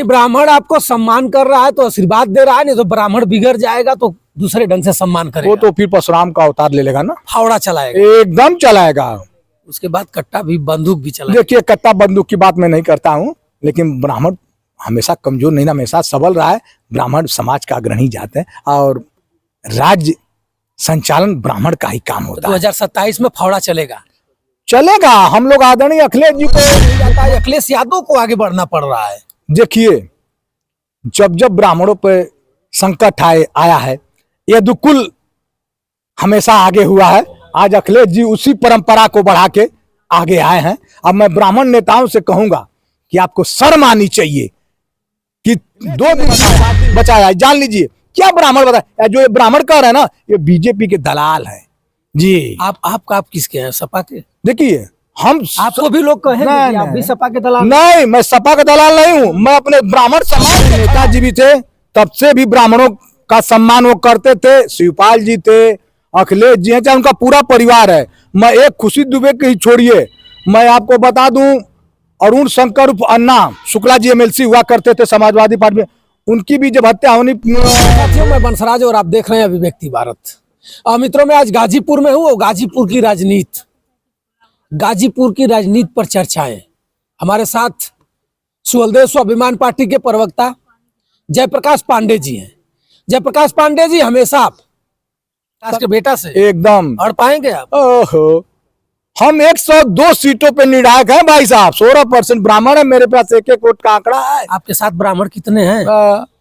ब्राह्मण आपको सम्मान कर रहा है तो आशीर्वाद दे रहा है, नहीं तो ब्राह्मण बिगड़ जाएगा तो दूसरे ढंग से सम्मान करेगा। वो तो फिर परशुराम का अवतार ले लेगा ना, फावड़ा चलाएगा, एकदम चलाएगा। उसके बाद कट्टा भी, बंदूक भी चलाएगा। देखिए, कट्टा बंदूक की बात मैं नहीं करता हूँ, लेकिन ब्राह्मण हमेशा कमजोर नहीं ना, हमेशा सबल रहा है। ब्राह्मण समाज का अग्रणी जाते हैं और राज्य संचालन ब्राह्मण का ही काम होता है। 2027 में फावड़ा चलेगा। हम लोग आदरणीय अखिलेश जी को, अखिलेश यादव को आगे बढ़ना पड़ रहा है। देखिए, जब जब ब्राह्मणों पे संकट आया है, यदुकुल हमेशा आगे हुआ है। आज अखिलेश जी उसी परंपरा को बढ़ा के आगे आए हैं। अब मैं ब्राह्मण नेताओं से कहूंगा कि आपको शर्म आनी चाहिए कि 2 दिन बचाया है। जान लीजिए क्या ब्राह्मण बताया, जो ये ब्राह्मण कह रहे हैं ना, ये बीजेपी के दलाल हैं जी। आप किसके हैं? सपा के? देखिए, हम आपको भी लोग कहेंगे कि आप भी सपा के दलाल? नहीं, मैं सपा का दलाल नहीं हूँ। मैं अपने ब्राह्मण समाज के नेताजी भी थे, तब से भी ब्राह्मणों का सम्मान वो करते थे। शिवपाल जी थे, अखिलेश जी हैं, चाहे उनका पूरा परिवार है। मैं एक खुशी दुबे के ही छोड़िए, मैं आपको बता दूं, अरुण शंकर उर्फ अन्ना शुक्ला जी एमएलसी हुआ करते थे समाजवादी पार्टी में, उनकी भी जब हत्या होनी। मैं बंसराज और आप देख रहे हैं अभिव्यक्ति भारत। मित्रों, मैं आज गाजीपुर में हूँ। गाजीपुर की राजनीति पर चर्चाएं। हमारे साथ सुहलदेव स्वाभिमान पार्टी के प्रवक्ता जयप्रकाश पांडे जी हैं। जयप्रकाश पांडे जी, हमेशा के बेटा से एकदम अड़ पाएंगे आप? ओहो, हम 102 सीटों पे निर्णायक हैं भाई साहब। 16% ब्राह्मण है, मेरे पास 1-1 वोट का आंकड़ा है। आपके साथ ब्राह्मण कितने हैं?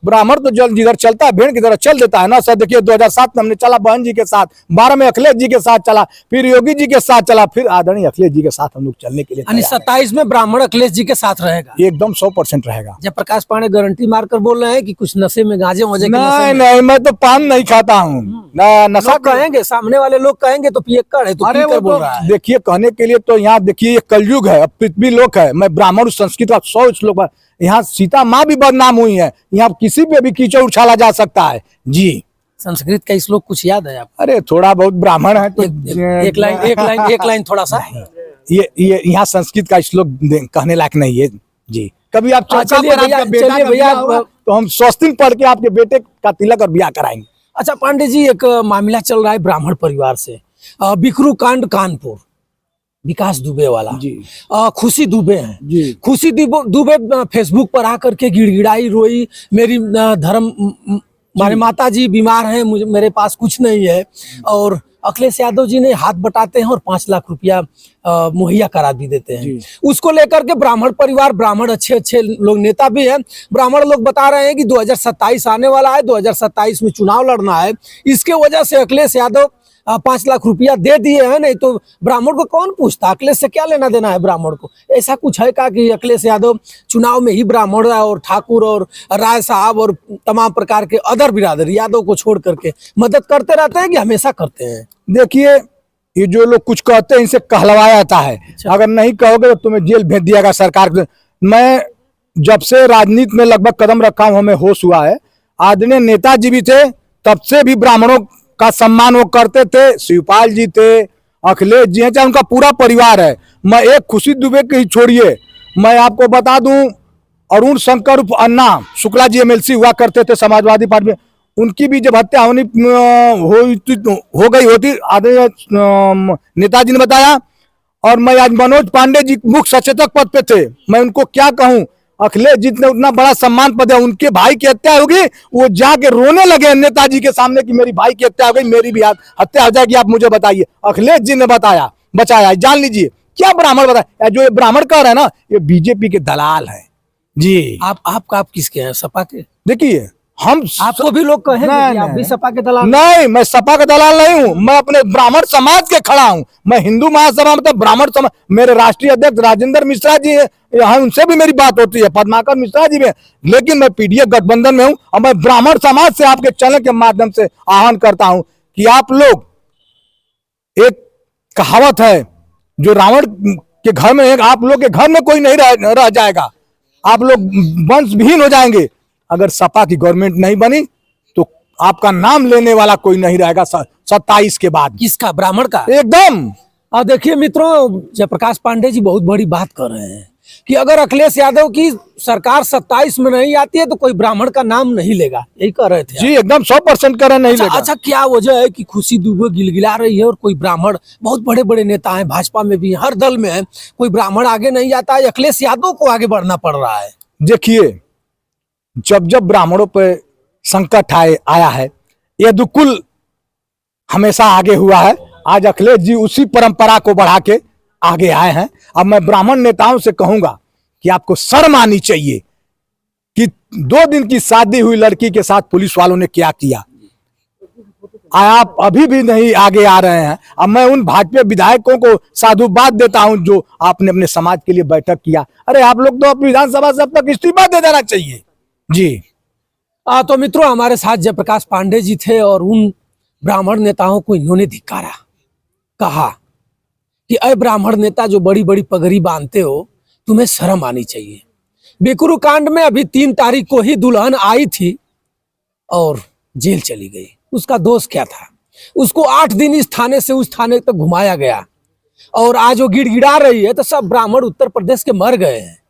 ब्राह्मण तो जल जिधर चलता है भेड़ की तरह चल देता है ना सर। देखिए, 2007 में हमने चला बहन जी के साथ, 12 में अखिलेश जी के साथ चला, फिर योगी जी के साथ चला, फिर आदरणीय अखिलेश जी के साथ हम लोग चलने के लिए। 27 में ब्राह्मण अखिलेश जी के साथ रहेगा? एकदम 100% रहेगा। जयप्रकाश पांडे गारंटी मारकर बोल रहे हैं कि कुछ नशे में गांजे वजे? नहीं, मैं तो पान नहीं खाता हूँ। नशा कहेंगे, सामने वाले लोग कहेंगे तो पियक्कड़ है, तो पीकर बोल रहा है। देखिए, कहने के लिए तो यहाँ देखिए, ये कलयुग है, पृथ्वी लोक है। मैं ब्राह्मण संस्कृत का 100 श्लोक, यहाँ सीता माँ भी बदनाम हुई है, यहाँ किसी पे भी कीचड़ उछाला जा सकता है जी। संस्कृत का श्लोक कुछ याद है आपको? अरे थोड़ा बहुत, ब्राह्मण है तो एक लाइन थोड़ा सा। ये यहाँ संस्कृत का श्लोक कहने लायक नहीं है जी। कभी आप भैया, तो हम स्वस्तिक पढ़ के आपके बेटे का तिलक और ब्याह कराएंगे। अच्छा पांडे जी, एक मामला चल रहा है ब्राह्मण परिवार से, बिकरू कांड कानपुर, विकास दुबे वाला जी। खुशी दुबे हैं जी। खुशी दुबे फेसबुक पर आकर के गिड़गिड़ाई, रोई, मेरी धर्म, हमारे माता जी बीमार हैं, मेरे पास कुछ नहीं है। और अखिलेश यादव जी ने हाथ बटाते हैं और 5 लाख रुपया मुहैया करा भी देते हैं। उसको लेकर के ब्राह्मण परिवार, ब्राह्मण अच्छे लोग, नेता भी हैं, ब्राह्मण लोग बता रहे हैं कि 2027 आने वाला है, 2027 में चुनाव लड़ना है, इसके वजह से अखिलेश यादव 5 लाख रुपया दे दिए हैं। नहीं तो ब्राह्मण को कौन पूछता? अखिलेश से क्या लेना देना है ब्राह्मण को? ऐसा कुछ है का कि अखिलेश यादव चुनाव में ही ब्राह्मण और ठाकुर और राय साहब और तमाम प्रकार के अदर बिरादरी यादव को छोड़ करके मदद करते रहते हैं कि हमेशा करते हैं? देखिए, ये जो लोग कुछ कहते हैं, इनसे कहलवाया जाता है। अगर नहीं कहोगे तो तुम्हें जेल भेज दिया सरकार। मैं जब से राजनीति में लगभग कदम रखा हूं, हमें होश हुआ है। आदरणीय नेताजी भी थे, तब से भी ब्राह्मणों का सम्मान वो करते थे। शिवपाल जी थे, अखिलेश जी हैं, चाहे उनका पूरा परिवार है। मैं एक खुशी दुबे के ही छोड़िए, मैं आपको बता दूं, अरुण शंकर उर्फ अन्ना शुक्ला जी एमएलसी हुआ करते थे समाजवादी पार्टी में, उनकी भी जब हत्या होनी हो गई होती, आदरणीय नेताजी ने बताया। और मैं आज मनोज पांडे जी मुख्य सचेतक पद पे थे, मैं उनको क्या कहूं, अखिलेश जी ने उतना बड़ा सम्मान पद है, उनके भाई की हत्या होगी, वो जाके रोने लगे नेताजी के सामने कि मेरी भाई की हत्या हो गई, मेरी भी हत्या हो जाएगी, आप मुझे बताइए। अखिलेश जी ने बचाया। जान लीजिए क्या ब्राह्मण बताया, जो ये ब्राह्मण कह रहे हैं ना, ये बीजेपी के दलाल है जी। आप किसके हैं? सपा के? देखिए, आपको भी लोग कहेंगे कि आप भी सपा के दलाल? नहीं, मैं सपा का दलाल नहीं हूँ, मैं अपने ब्राह्मण समाज के खड़ा हूँ। मैं हिंदू महासभा मतलब ब्राह्मण समाज, मेरे राष्ट्रीय अध्यक्ष राजेंद्र मिश्रा जी यहाँ, उनसे भी मेरी बात होती है, पद्माकर मिश्रा जी में। लेकिन मैं पीडीएफ गठबंधन में हूँ और मैं ब्राह्मण समाज से आपके चैनल के माध्यम से आह्वान करता हूँ कि आप लोग, एक कहावत है जो रावण के घर में, आप लोग के घर में कोई नहीं रह जाएगा, आप लोग वंशविहीन हो जाएंगे। अगर सपा की गवर्नमेंट नहीं बनी तो आपका नाम लेने वाला कोई नहीं रहेगा 27 के बाद। किसका? ब्राह्मण का? एकदम। देखिए मित्रों, जयप्रकाश पांडे जी बहुत बड़ी बात कर रहे हैं। कि अगर अखिलेश यादव की सरकार 27 में नहीं आती है तो कोई ब्राह्मण का नाम नहीं लेगा, यही कह रहे थे जी एकदम 100% करें नहीं लेगा। अच्छा, क्या वजह है कि खुशी दुबे गिलगिला रही है और कोई ब्राह्मण, बहुत बड़े बड़े नेता हैं, भाजपा में भी हैं, हर दल में है, कोई ब्राह्मण आगे नहीं जाता है, अखिलेश यादव को आगे बढ़ना पड़ रहा है? देखिए, जब जब ब्राह्मणों पे संकट आया है, यदुकुल हमेशा आगे हुआ है। आज अखिलेश जी उसी परंपरा को बढ़ा के आगे आए हैं। अब मैं ब्राह्मण नेताओं से कहूंगा कि आपको शर्म आनी चाहिए कि 2 दिन की शादी हुई लड़की के साथ पुलिस वालों ने क्या किया। आप अभी भी नहीं आगे आ रहे हैं। अब मैं उन भाजपा विधायकों को साधुवाद देता हूं जो आपने अपने समाज के लिए बैठक किया। अरे आप लोग तो अपनी विधानसभा से अब तक इस्तीफा दे देना चाहिए जी। तो मित्रों, हमारे साथ जयप्रकाश पांडे जी थे और उन ब्राह्मण नेताओं को इन्होंने धिक्कारा, कहा कि अय ब्राह्मण नेता जो बड़ी बड़ी पगड़ी बांधते हो, तुम्हें शर्म आनी चाहिए। बिकरू कांड में अभी 3 तारीख को ही दुल्हन आई थी और जेल चली गई। उसका दोष क्या था? उसको 8 दिन इस थाने से उस थाने तक घुमाया गया और आज वो गिड़गिड़ा रही है तो सब ब्राह्मण उत्तर प्रदेश के मर गए हैं।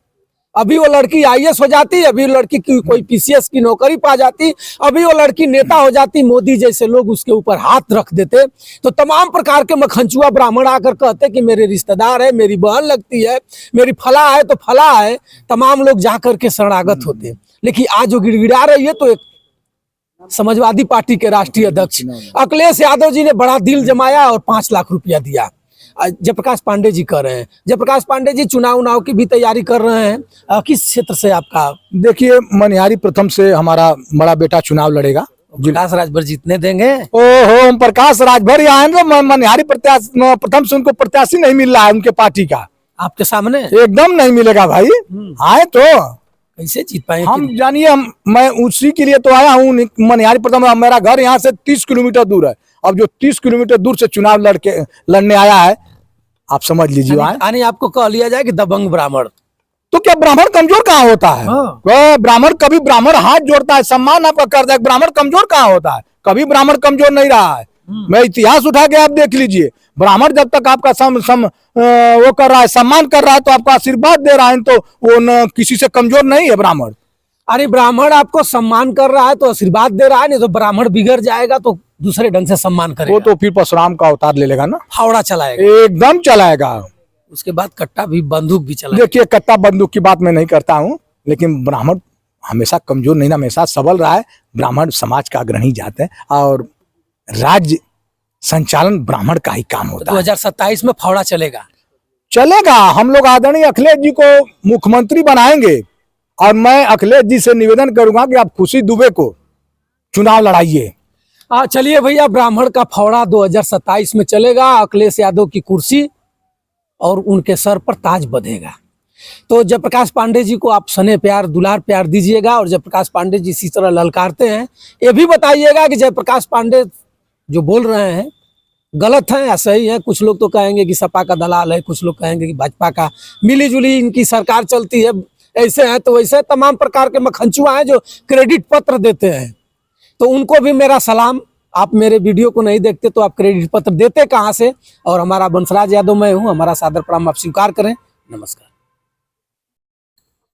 अभी वो लड़की IAS हो जाती, अभी वो लड़की की कोई PCS की नौकरी पा जाती, अभी वो लड़की नेता हो जाती, मोदी जैसे लोग उसके ऊपर हाथ रख देते तो तमाम प्रकार के मखंचुआ ब्राह्मण आकर कहते कि मेरे रिश्तेदार है, मेरी बहन लगती है, मेरी फला है तो फला है, तमाम लोग जाकर के शरणागत होते। लेकिन आज वो गिड़गिड़ा रही है तो एक समाजवादी पार्टी के राष्ट्रीय अध्यक्ष अखिलेश यादव जी ने बड़ा दिल जमाया और 5 लाख रुपया दिया। जयप्रकाश पांडे जी कर रहे हैं। जयप्रकाश पांडे जी चुनाव की भी तैयारी कर रहे हैं। किस क्षेत्र से आपका? देखिए, मनिहारी प्रथम से हमारा बड़ा बेटा चुनाव लड़ेगा। प्रकाश राजभर जीतने देंगे? ओहो, हम प्रकाश राजभर यहाँ तो मनिहारी प्रथम से उनको प्रत्याशी नहीं मिल रहा है उनके पार्टी का। आपके सामने एकदम नहीं मिलेगा भाई। आए तो कैसे जीत पाएंगे? हम जानिए, मैं उसी के लिए तो आया हूँ। मनिहारी प्रथम मेरा घर यहाँ से 30 किलोमीटर दूर है। अब जो 30 किलोमीटर दूर से चुनाव लड़ने आया है, आप समझ लीजिए। यानी आपको कह लिया जाए कि दबंग ब्राह्मण। तो क्या ब्राह्मण कमजोर कहाँ होता है? ब्राह्मण कभी ब्राह्मण हाथ जोड़ता है, सम्मान आपका करता है। ब्राह्मण कमजोर कहाँ होता है? कभी ब्राह्मण कमजोर नहीं रहा है। मैं इतिहास उठा के आप देख लीजिए। ब्राह्मण जब तक आपका वो कर रहा है, सम्मान कर रहा है, तो आपको आशीर्वाद दे रहा है, तो वो न किसी से कमजोर नहीं है ब्राह्मण। अरे ब्राह्मण आपको सम्मान कर रहा है तो आशीर्वाद दे रहा है, नहीं तो ब्राह्मण बिगड़ जाएगा तो दूसरे ढंग से सम्मान करेगा। वो तो फिर परशुराम का अवतार ले लेगा ना, फावड़ा चलाएगा, एकदम चलाएगा। उसके बाद कट्टा भी, बंदूक भी चलाएगा। देखिए, कट्टा बंदूक की बात मैं नहीं करता हूँ, लेकिन ब्राह्मण हमेशा कमजोर नहीं ना, हमेशा सबल रहा है। ब्राह्मण समाज का अग्रणी जाते हैं और राज्य संचालन ब्राह्मण का ही काम होता है। 2027 में फावड़ा चलेगा। हम लोग आदरणीय अखिलेश जी को मुख्यमंत्री बनाएंगे और मैं अखिलेश जी से निवेदन करूंगा कि आप खुशी दुबे को चुनाव लड़ाइए। चलिए भैया, ब्राह्मण का फावड़ा 2027 में चलेगा। अखिलेश यादव की कुर्सी और उनके सर पर ताज बंधेगा। तो जयप्रकाश पांडे जी को आप सने प्यार, दुलार प्यार दीजिएगा और जयप्रकाश पांडे जी इसी तरह ललकारते हैं। ये भी बताइएगा कि जयप्रकाश पांडे जो बोल रहे हैं गलत है या सही है। कुछ लोग तो कहेंगे कि सपा का दलाल है, कुछ लोग कहेंगे कि भाजपा का मिली जुली इनकी सरकार चलती है, ऐसे हैं तो वैसे। तमाम प्रकार के मखंचुआ हैं जो क्रेडिट पत्र देते हैं, तो उनको भी मेरा सलाम। आप मेरे वीडियो को नहीं देखते तो आप क्रेडिट पत्र देते कहाँ से? और हमारा बंसराज यादव मैं हूँ, हमारा सादर प्रणाम आप स्वीकार करें। नमस्कार।